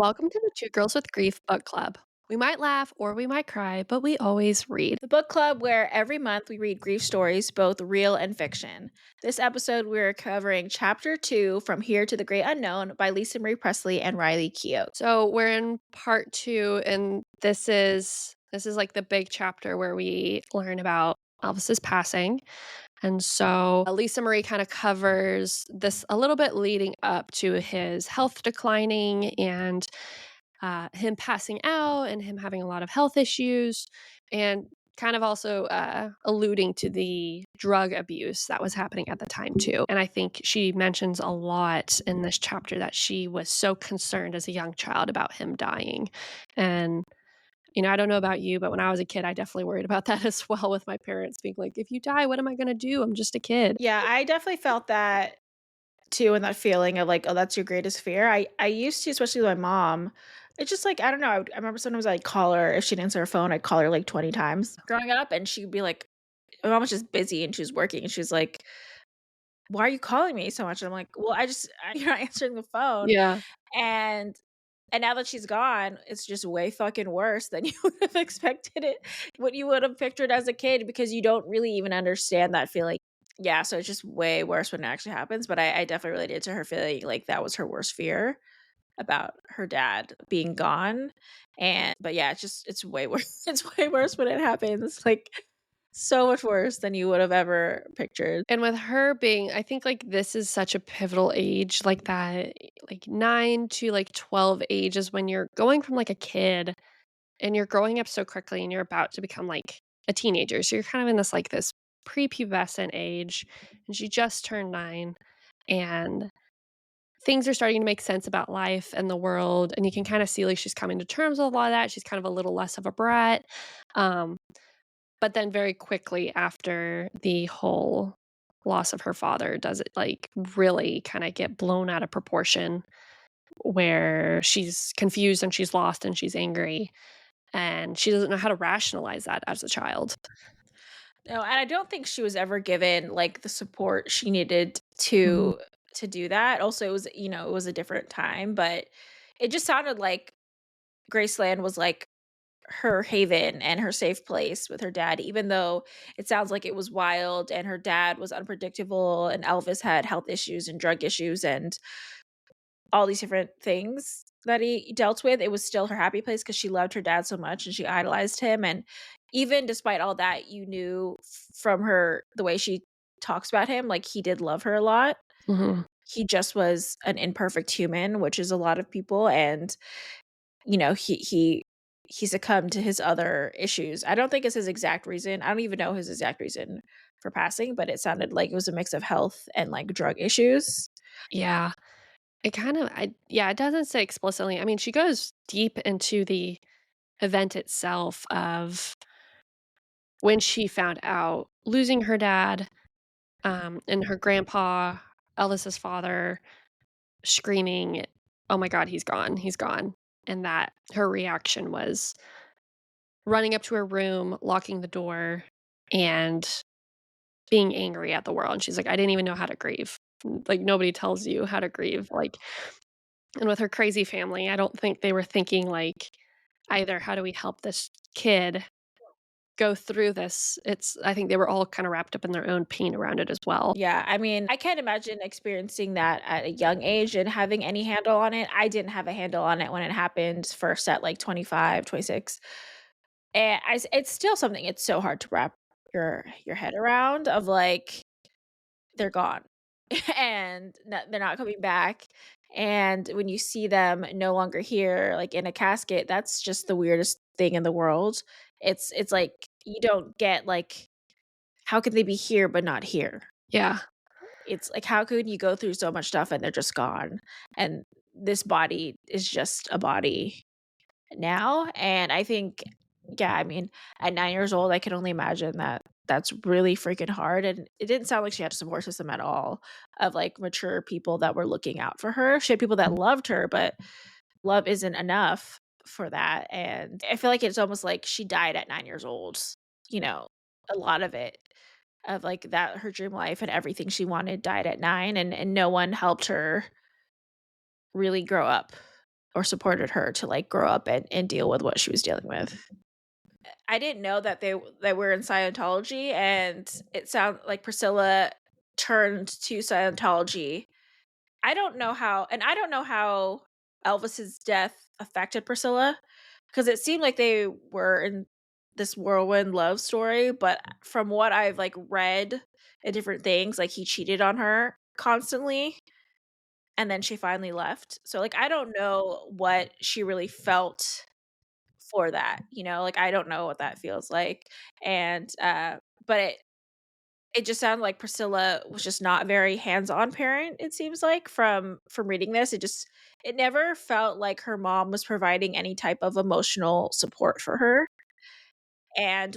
Welcome to the Two Girls with Grief Book Club. We might laugh or we might cry, but we always read. The book club where every month we read grief stories, both real and fiction. This episode, we're covering Chapter 2 From Here to the Great Unknown by Lisa Marie Presley and Riley Keough. So we're in part two, and this is like the big chapter where we learn about Elvis's passing. And so Lisa Marie kind of covers this a little bit leading up to his health declining and him passing out and him having a lot of health issues, and kind of also alluding to the drug abuse that was happening at the time too. And I think she mentions a lot in this chapter that she was so concerned as a young child about him dying. And I don't know about you, but when I was a kid, I definitely worried about that as well, with my parents being like, if you die, what am I going to do? I'm just a kid. Yeah, I definitely felt that too, and that feeling of like, oh, that's your greatest fear. I used to, especially with my mom. It's just like, I don't know. I remember sometimes I'd call her if she didn't answer her phone. I'd call her like 20 times growing up, and she'd be like, my mom was just busy and she was working, and she was like, why are you calling me so much? And I'm like, well, you're not answering the phone. Yeah. And now that she's gone, it's just way fucking worse than you would have expected it, what you would have pictured as a kid, because you don't really even understand that feeling. Yeah, so it's just way worse when it actually happens. But I definitely related to her feeling like that was her worst fear about her dad being gone. And but yeah, it's way worse. It's way worse when it happens. Like so much worse than you would have ever pictured. And with her being, I think, like, this is such a pivotal age, like, that, like, 9 to, like, 12 age is when you're going from, like, a kid, and you're growing up so quickly, and you're about to become, like, a teenager, so you're kind of in this prepubescent age, and she just turned 9, and things are starting to make sense about life and the world, and you can kinda see, like, she's coming to terms with a lot of that, she's kind of a little less of a brat, um but then very quickly after the whole loss of her father does it, like, really kinda get blown out of proportion, where she's confused and she's lost and she's angry, and she doesn't know how to rationalize that as a child. No, and I don't think she was ever given, like, the support she needed Mhm. to do that. Also, it was, it was a different time, but it just sounded like Graceland was, like, her haven and her safe place with her dad, even though it sounds like it was wild and her dad was unpredictable and Elvis had health issues and drug issues and all these different things that he dealt with. It was still her happy place because she loved her dad so much and she idolized him. And even despite all that, you knew from her the way she talks about him, like he did love her a lot. Mhm. He just was an imperfect human, which is a lot of people. And he succumbed to his other issues. I don't think it's his exact reason. I don't even know his exact reason for passing, but it sounded like it was a mix of health and like drug issues. Yeah. It kind of I yeah, it doesn't say explicitly. I mean, she goes deep into the event itself of when she found out losing her dad, and her grandpa, Elvis's father, screaming, "Oh my god, he's gone," and that her reaction was running up to her room, locking the door, and being angry at the world, and she's like, "I didn't even know how to grieve." Like, nobody tells you how to grieve, like, and with her crazy family, I don't think they were thinking, like, either, "How do we help this kid go through this?" I think they were all kinda wrapped up in their own pain around it as well. Yeah, I mean, I can't imagine experiencing that at a young age and having any handle on it. I didn't have a handle on it when it happened first at like 25, 26. And it's still something it's so hard to wrap your head around of like they're gone and they're not coming back. And when you see them no longer here, like in a casket, that's just the weirdest thing in the world. It's like you don't get like how could they be here but not here? Yeah. It's like, how could you go through so much stuff and they're just gone? And this body is just a body now. And I think, yeah, I mean, at 9 years old, I can only imagine that that's really freaking hard. And it didn't sound like she had a support system at all of like mature people that were looking out for her. She had people that loved her, but love isn't enough for that. And I feel like it's almost like she died at 9 years old, you know, a lot of it of, like, that her dream life and everything she wanted died at 9, and no one helped her really grow up. or supported her to, like, grow up and deal with what she was dealing with. I didn't know that they were in Scientology, and it sounds like Priscilla turned to Scientology. I don't know how Elvis's death affected Priscilla, because it seemed like they were in this whirlwind love story, but from what I've, like, read and different things, like, he cheated on her constantly, and then she finally left. So, like, I don't know what she really felt for that, you know, like, I don't know what that feels like, and, but it just sounded like Priscilla was just not a very hands-on parent, it seems like, from reading this. It never felt like her mom was providing any type of emotional support for her, and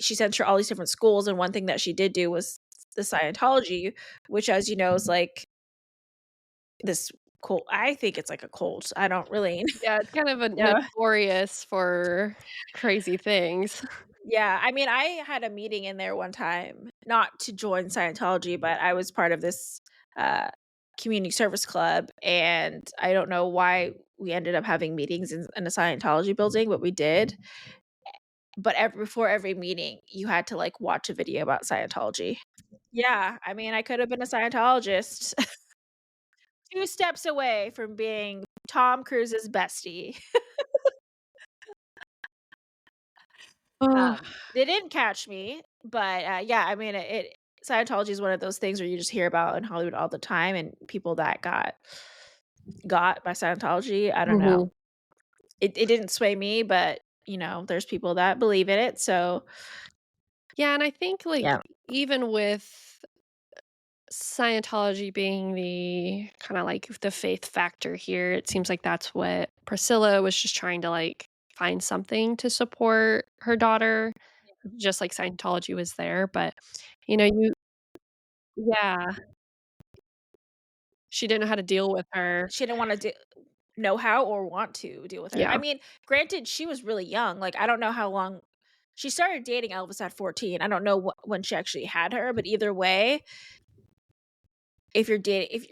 she sent her all these different schools, and one thing that she did do was the Scientology, which, as you know, is like this cult. I think it's like a cult. I don't really Yeah, it's kind of a know. notorious for crazy things. Yeah, I mean, I had a meeting in there one time, not to join Scientology, but I was part of this, uh, community service club, and I don't know why we ended up having meetings in a Scientology building, but we did. But before every meeting, you had to, like, watch a video about Scientology. Yeah, I mean, I could have been a Scientologist. 2 steps away from being Tom Cruise's bestie. Oh, They didn't catch me, but, yeah, I mean, Scientology is one of those things where you just hear about in Hollywood all the time, and people that got by Scientology, I don't know. mhm. It didn't sway me, but, there's people that believe in it, so Yeah, and I think, like, yeah. even with Scientology being the kinda, like, the faith factor here, it seems like that's what Priscilla was just trying to, like, find something to support her daughter, just like Scientology was there, but, you Yeah, she didn't know how to deal with her. She didn't wanna know how or want to deal with her. I Yeah. mean, granted, she was really young, like, I don't know how long she started dating Elvis at 14. I don't know when she actually had her, but either way, if you're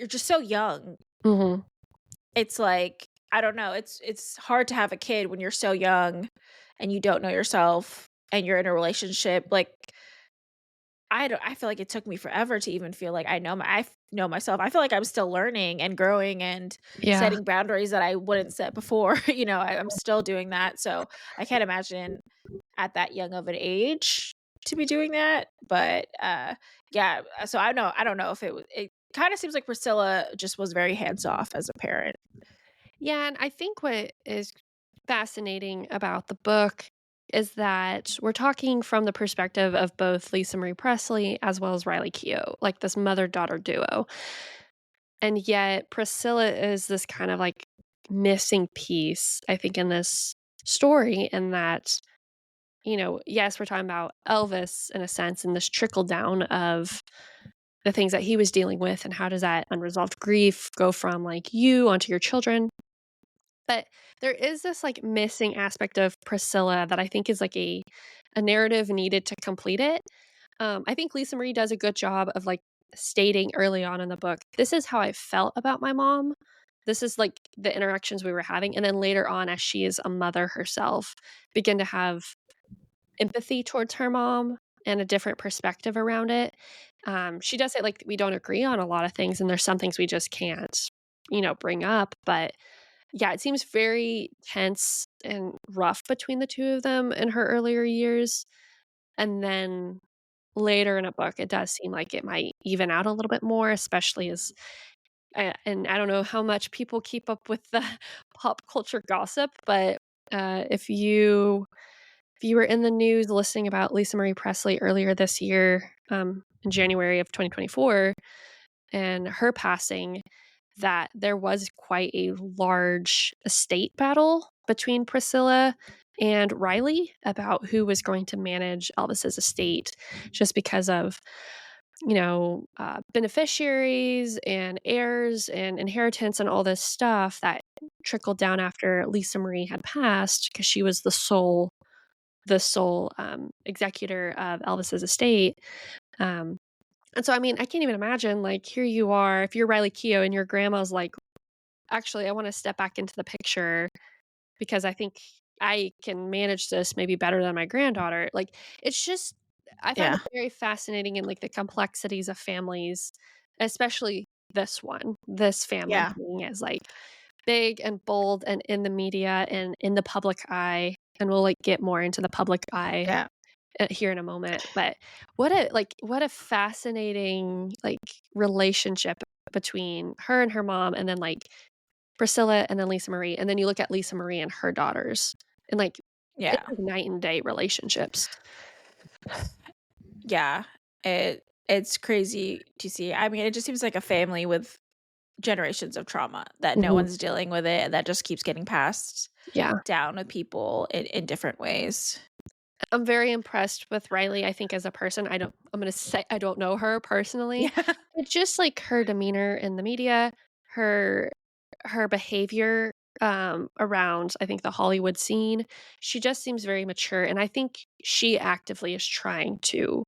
just so young, Mhm. it's like, I don't know, it's hard to have a kid when you're so young and you don't know yourself and you're in a relationship, like, I feel like it took me forever to even feel like know myself. I feel like I'm still learning and growing and Yeah. setting boundaries that I wouldn't set before, I'm still doing that, so I can't imagine at that young of an age to be doing that, but, yeah, so I don't know if it kinda seems like Priscilla just was very hands off as a parent. Yeah, and I think what is fascinating about the book is that we're talking from the perspective of both Lisa Marie Presley as well as Riley Keough, like this mother-daughter duo. And yet Priscilla is this kind of like missing piece, I think, in this story, in that, yes, we're talking about Elvis in a sense and this trickle down of the things that he was dealing with and how does that unresolved grief go from like you onto your children. But there is this, like, missing aspect of Priscilla that I think is, like, a narrative needed to complete it. I think Lisa Marie does a good job of, like, stating early on in the book, "This is how I felt about my mom. This is, like, the interactions we were having," and then later on, as she is a mother herself, begin to have empathy towards her mom and a different perspective around it. She does say, like, we don't agree on a lot of things, and there's some things we just can't, bring up, but yeah, it seems very tense and rough between the 2 of them in her earlier years, and then later in a book, it does seem like it might even out a little bit more, especially as and I don't know how much people keep up with the pop culture gossip, but, if you were in the news listening about Lisa Marie Presley earlier this year, in January of 2024, and her passing, that there was quite a large estate battle between Priscilla and Riley about who was going to manage Elvis's estate just because of, beneficiaries and heirs and inheritance and all this stuff that trickled down after Lisa Marie had passed because she was the sole executor of Elvis's estate. Um, and so, I mean, I can't even imagine, like, here you are, if you're Riley Keough and your grandma's like, actually, I wanna step back into the picture because I think I can manage this maybe better than my granddaughter. Like, it's just I find Yeah. it very fascinating in, like, the complexities of families, especially this family Yeah. being as, like, big and bold and in the media and in the public eye, and we'll, like, get more into the public eye, Yeah. here in a moment, but what a fascinating, like, relationship between her and her mom, and then, like, Priscilla and then Lisa Marie, and then you look at Lisa Marie and her daughters, and, like, it's Yeah. like night and day relationships. Yeah. It's crazy to see. I mean, it just seems like a family with generations of trauma that no Mhm. one's dealing with it, and that just keeps getting passed Yeah. down with people in different ways. I'm very impressed with Riley, I think, as a person. I'm gonna say I don't know her personally, Yeah. but just, like, her demeanor in the media, her her behavior, around, I think, the Hollywood scene, she just seems very mature, and I think she actively is trying to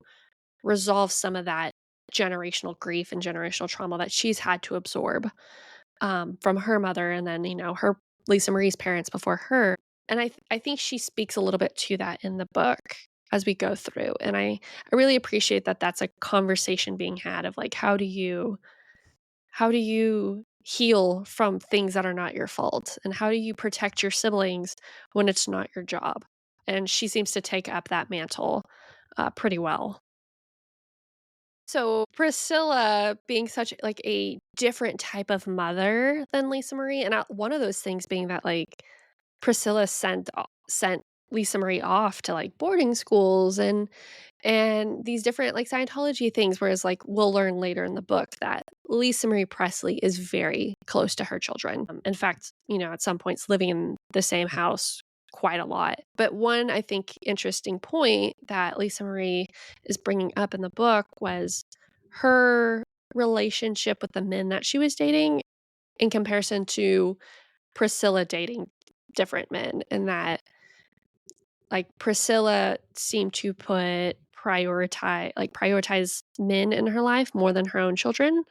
resolve some of that generational grief and generational trauma that she's had to absorb, from her mother and then, her Lisa Marie's parents before her. And I think she speaks a little bit to that in the book as we go through. And I really appreciate that that's a conversation being had of like how do you heal from things that are not your fault? And how do you protect your siblings when it's not your job? And she seems to take up that mantle pretty well. So, Priscilla being such, like, a different type of mother than Lisa Marie, and, one of those things being that, like, Priscilla sent Lisa Marie off to, like, boarding schools and these different, like, Scientology things, whereas, like, we'll learn later in the book that Lisa Marie Presley is very close to her children. In fact, at some points living in the same house quite a lot. But one, I think, interesting point that Lisa Marie is bringing up in the book was her relationship with the men that she was dating in comparison to Priscilla dating different men, and that like, Priscilla seemed to prioritize men in her life more than her own children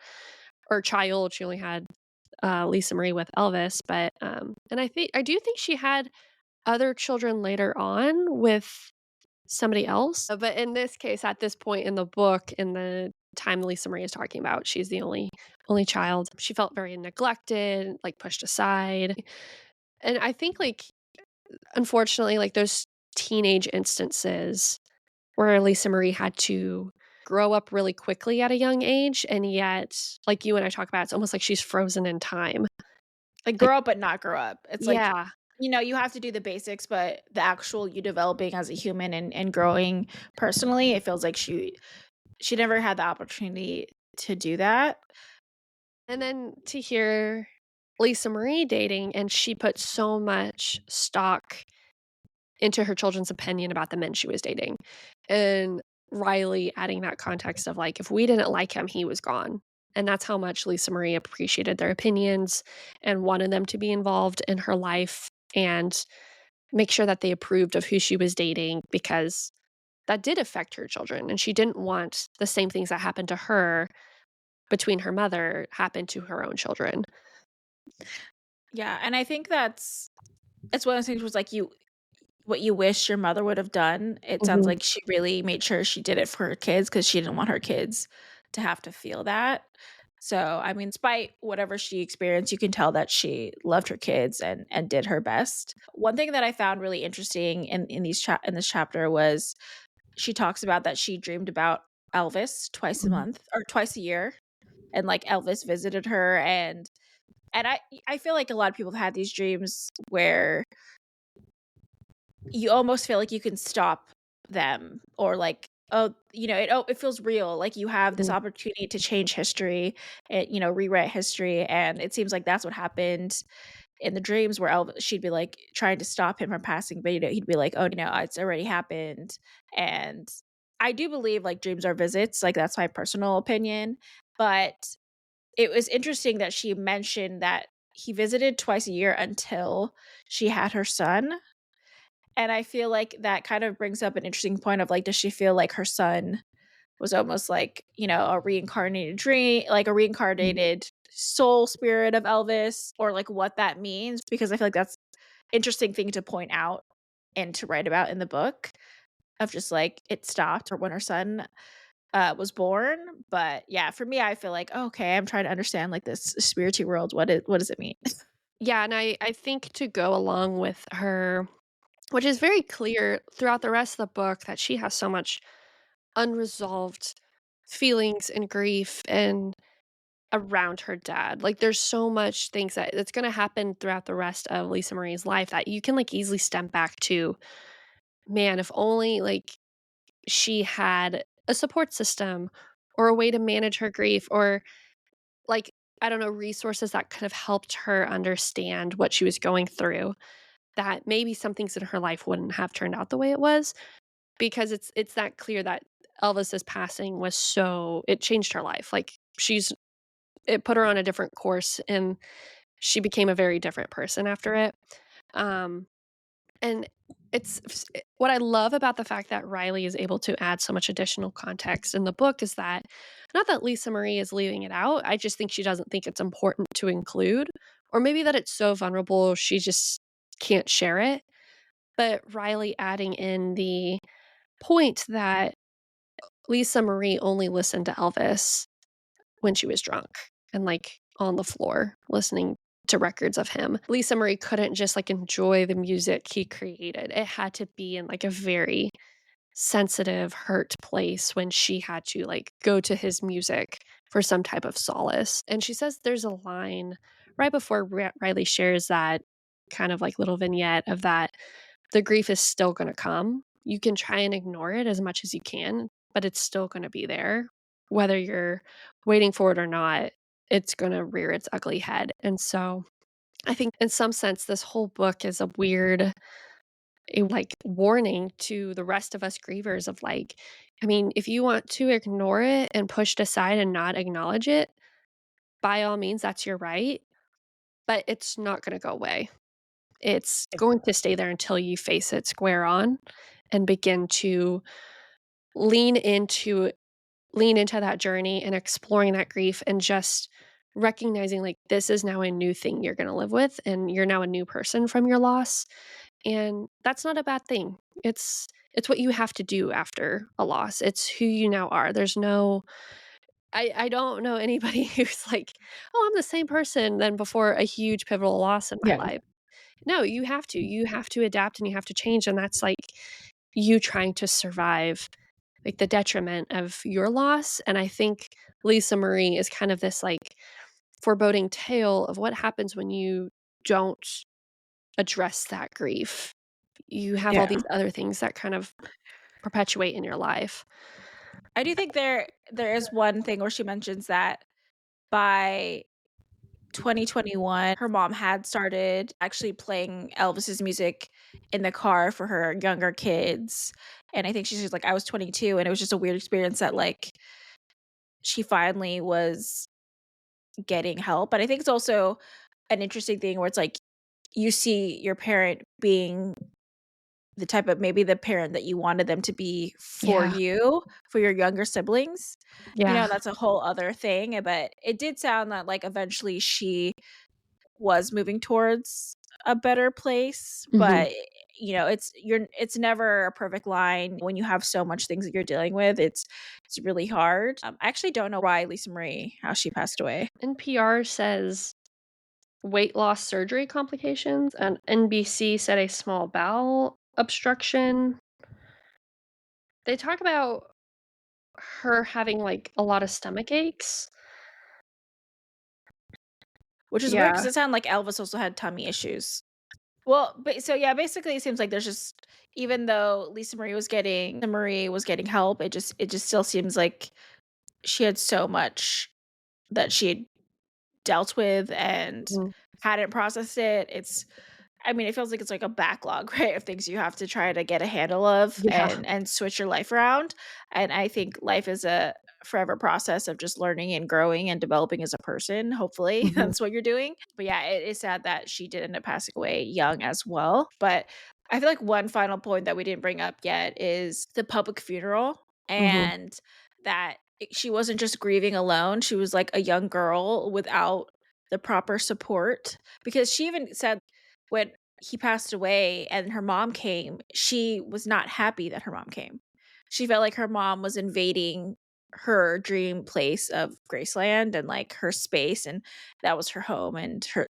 or child. She only had, Lisa Marie with Elvis, but, and I do think she had other children later on with somebody else, but in this case, at this point in the book, in the time Lisa Marie is talking about, she's the only child. She felt very neglected, like, pushed aside, and I think, like, unfortunately, like, those teenage instances where Lisa Marie had to grow up really quickly at a young age, and yet, like you and I talk about, it's almost like she's frozen in time. Like, Like grow up, but not grow up. It's like, yeah, you have to do the basics, but the actual you developing as a human and growing personally, it feels like she never had the opportunity to do that. and then to hear Lisa Marie dating, and she put so much stock into her children's opinion about the men she was dating, and Riley adding that context of, like, if we didn't like him, he was gone, and that's how much Lisa Marie appreciated their opinions and wanted them to be involved in her life and make sure that they approved of who she was dating because that did affect her children, and she didn't want the same things that happened to her between her mother happen to her own children. Yeah, and I think it's one of those things where it's like what you wish your mother would have done. It sounds Mhm, like she really made sure she did it for her kids because she didn't want her kids to have to feel that. So, I mean, despite whatever she experienced, you can tell that she loved her kids and did her best. One thing that I found really interesting in this chapter was she talks about that she dreamed about Elvis twice a mhm, month or twice a year, and, like, Elvis visited her, and I feel like a lot of people have had these dreams where you almost feel like you can stop them, or, like, it feels real, like, you have this mhm, opportunity to change history, and, rewrite history, and it seems like that's what happened in the dreams where Elvis she'd be, like, trying to stop him from passing, but, he'd be like, "Oh, no, it's already happened," and I do believe, like, dreams are visits, like, that's my personal opinion, but it was interesting that she mentioned that he visited twice a year until she had her son, and I feel like that kind of brings up an interesting point of, like, does she feel like her son was almost like, a reincarnated dream, like a mhm. reincarnated soul spirit of Elvis or, like, what that means because I feel like that's interesting thing to point out and to write about in the book of just, like, it stopped or when her son, was born, but, yeah, for me, I feel like, "Okay, I'm trying to understand, like, this spiritual world. What does it mean?" Yeah, and I think to go along with her, which is very clear throughout the rest of the book that she has so much unresolved feelings and grief and around her dad. Like, there's so much things that's gonna happen throughout the rest of Lisa Marie's life that you can, like, easily stem back to, "Man, if only, like, she had a support system or a way to manage her grief," or, like, I don't know, resources that could have helped her understand what she was going through, that maybe some things in her life wouldn't have turned out the way it was, because it's that clear that Elvis's passing was so it changed her life. Like, it put her on a different course, and she became a very different person after it. Um, and what I love about the fact that Riley is able to add so much additional context in the book is that not that Lisa Marie is leaving it out, I just think she doesn't think it's important to include, or maybe that it's so vulnerable she just can't share it. But Riley adding in the point that Lisa Marie only listened to Elvis when she was drunk and, like, on the floor listening to records of him. Lisa Marie couldn't just, like, enjoy the music he created. It had to be in, like, a very sensitive, hurt place when she had to, like, go to his music for some type of solace. And she says there's a line right before Riley shares that kind of, like, little vignette of that the grief is still gonna come. You can try and ignore it as much as you can, but it's still gonna be there. Whether you're waiting for it or not, it's gonna rear its ugly head. And so, I think in some sense, this whole book is like, warning to the rest of us grievers of, like, I mean, if you want to ignore it and push it aside and not acknowledge it, by all means, that's your right, but it's not gonna go away. It's going to stay there until you face it square on and begin to lean into lean into that journey and exploring that grief and just recognizing, like, this is now a new thing you're gonna live with, and you're now a new person from your loss, and that's not a bad thing. It's what you have to do after a loss. It's who you now are. There's no I don't know anybody who's like, "Oh, I'm the same person than before a huge pivotal loss in my Yeah. life." No, you have to. You have to adapt and you have to change, and that's, like, you trying to survive, like, the detriment of your loss, and I think Lisa Marie is kind of this, like, foreboding tale of what happens when you don't address that grief. You have all Yeah. these other things that kind of perpetuate in your life. I do think there is one thing where she mentions that by 2021, her mom had started actually playing Elvis's music in the car for her younger kids, and I think she's just like, "I was 22," and it was just a weird experience that, like, she finally was getting help, but I think it's also an interesting thing where it's like, you see your parent being the type of maybe the parent that you wanted them to be for Yeah. you, for your younger siblings, Yeah. that's a whole other thing, but it did sound that, like, eventually she was moving towards a better place, Mhm. but, it's never a perfect line when you have so much things that you're dealing with, it's really hard. I actually don't know why Lisa Marie how she passed away. NPR says weight loss surgery complications, and NBC said a small bowel obstruction. They talk about her having, like, a lot of stomach aches. Which is weird because Yeah. it sounded like Elvis also had tummy issues. Well, but so, yeah, basically, it seems like there's just even though Marie was getting help, it just still seems like she had so much that she had dealt with and Mhm. hadn't processed it. I mean, it feels like it's like a backlog, right, of things you have to try to get a handle of Yeah. and switch your life around, and I think life is a forever process of just learning and growing and developing as a person, hopefully, Mhm. that's what you're doing, but yeah, it is sad that she did end up passing away young as well, but I feel like one final point that we didn't bring up yet is the public funeral Mhm. and that she wasn't just grieving alone, she was like a young girl without the proper support, because she even said when he passed away and her mom came, she was not happy that her mom came. She felt like her mom was invading her dream place of Graceland and, like, her space, and that was her home and her,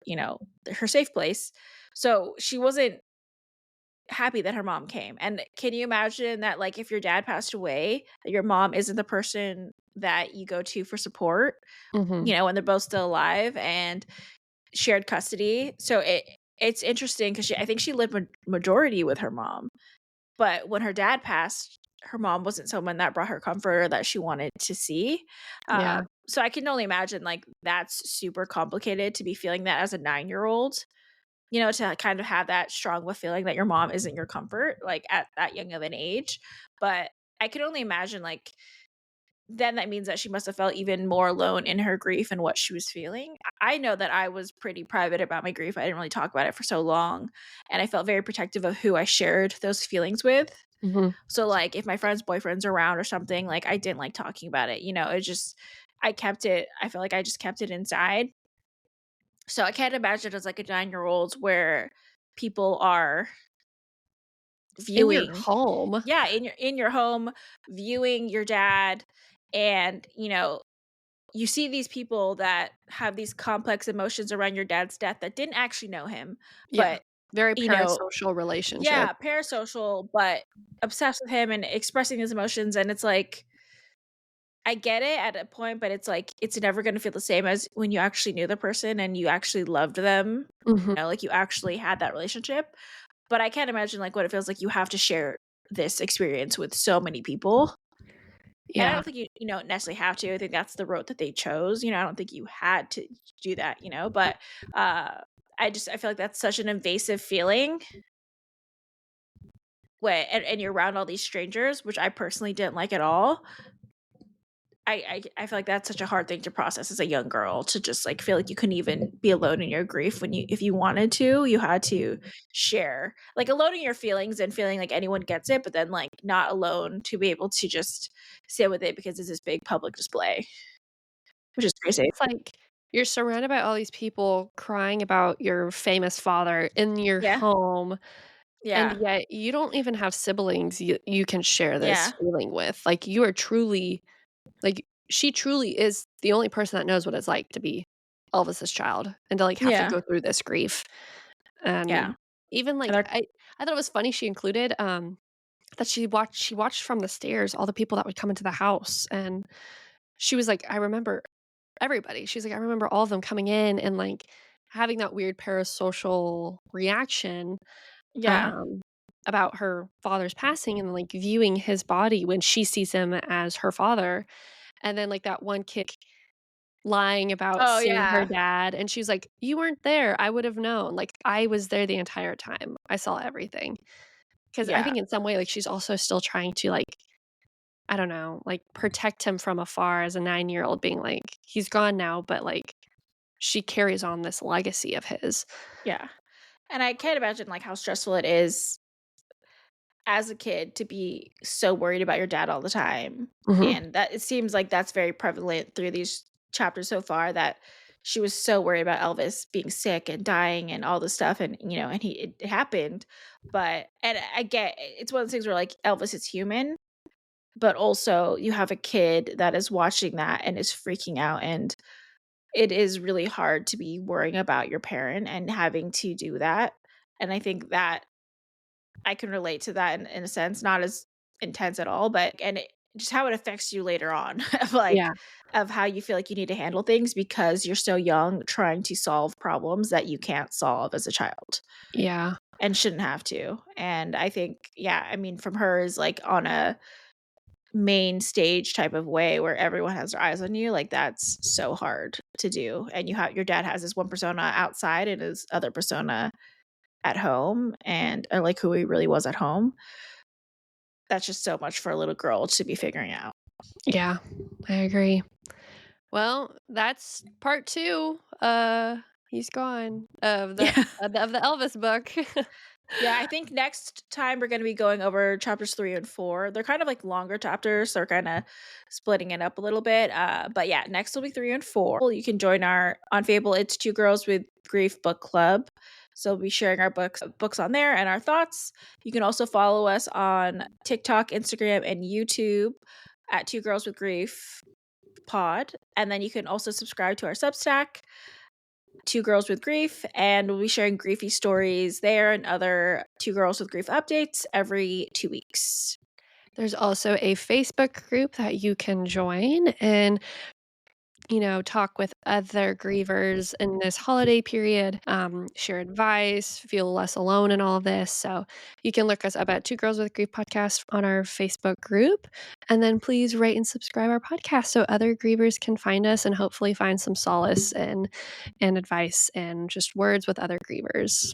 her safe place. So, she wasn't happy that her mom came, and can you imagine that, like, if your dad passed away, your mom isn't the person that you go to for support, Mhm. when they're both still alive and shared custody? So it's interesting because I think she lived majority with her mom, but when her dad passed, her mom wasn't someone that brought her comfort or that she wanted to see. Yeah. So I can only imagine, like, that's super complicated to be feeling that as a 9-year-old, to kind of have that strong of a feeling that your mom isn't your comfort, like, at that young of an age. But I can only imagine, like, then that means that she must have felt even more alone in her grief and what she was feeling. I know that I was pretty private about my grief. I didn't really talk about it for so long, and I felt very protective of who I shared those feelings with. Mhm. So, like, if my friends' boyfriends are around or something, like, I didn't like talking about it, it just I feel like I just kept it inside. So I can't imagine as, like, a 9-year-old where people are In your viewing. home. Yeah, in your home, viewing your dad, and, you see these people that have these complex emotions around your dad's death that didn't actually know him, Yeah. but, Very you know parasocial relationship. yeah, parasocial, but obsessed with him and expressing his emotions, and it's like, I get it at a point, but it's like, it's never gonna feel the same as when you actually knew the person and you actually loved them, Mhm. like, you actually had that relationship. But I can't imagine, like, what it feels like you have to share this experience with so many people. And I Yeah. don't think you necessarily have to. I think that's the road that they chose. I don't think you had to do that, but uh I feel like that's such an invasive feeling when and you're around all these strangers, which I personally didn't like at all. I feel like that's such a hard thing to process as a young girl, to just, like, feel like you couldn't even be alone in your grief when if you wanted to, you had to share. Like, alone in your feelings and feeling like anyone gets it, but then, like, not alone to be able to just sit with it because it's this big public display, which is crazy. It's like you're surrounded by all these people crying about your famous father in your Yeah. home, and Yeah. yet you don't even have siblings you can share this Yeah. feeling with. Like, you are truly like, she truly is the only person that knows what it's like to be Elvis's child and to, like, have to Yeah. go through this grief. And Yeah. even, And like, they're I thought it was funny she included, that she watched from the stairs all the people that would come into the house, and she was like, "I remember everybody." She's like, "I remember all of them coming in and, like, having that weird parasocial reaction, Yeah. um, about her father's passing and, like, viewing his body when she sees him as her father." And then, like, that one kid lying about Oh, seeing her yeah. dad, and she's like, "You weren't there, I would have known." Like, I was there the entire time. I saw everything. 'Cause I Yeah. think in some way, like, she's also still trying to, like, I don't know, like, protect him from afar as a nine-year-old being like, "He's gone now," but, like, she carries on this legacy of his. Yeah. And I can't imagine, like, how stressful it is as a kid to be so worried about your dad all the time, Mhm. and that it seems like that's very prevalent through these chapters so far, that she was so worried about Elvis being sick and dying and all this stuff, and, and it happened, but and I get it's one of those things where, like, Elvis is human, but also you have a kid that is watching that and is freaking out, and it is really hard to be worrying about your parent and having to do that, and I think that I can relate to that in a sense, not as intense at all, but and just how it affects you later on of, Yeah, like, of how you feel like you need to handle things because you're so young trying to solve problems that you can't solve as a child yeah, and shouldn't have to. And I think, yeah, I mean, from her is, like, on a main stage type of way where everyone has their eyes on you, like, that's so hard to do. And your dad has this one persona outside and his other persona at home, and like, who he really was at home. That's just so much for a little girl to be figuring out. yeah, I agree. Well, that's part 2, he's gone, of the Yeah. of the Elvis book. Yeah, I think next time we're gonna be going over chapters 3 and 4. They're kind of like longer chapters, so we're kinda splitting it up a little bit. But yeah, next will be 3 and 4. You can join our on Fable, it's Two Girls with Grief Book Club. So we'll be sharing our books on there and our thoughts. You can also follow us on TikTok, Instagram, and YouTube at Two Girls with Grief Pod. And then you can also subscribe to our Substack, Two Girls with Grief, and we'll be sharing griefy stories there and other Two Girls with Grief updates every 2 weeks. There's also a Facebook group that you can join and, talk with other grievers in this holiday period, share advice, feel less alone in all of this. So you can look us up at Two Girls with Grief podcast on our Facebook group. And then please rate and subscribe our podcast so other grievers can find us and hopefully find some solace and advice and just words with other grievers.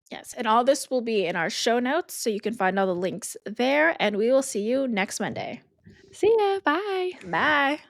Yes, and all this will be in our show notes, so you can find all the links there, and we will see you next Monday. See ya. Bye. Bye.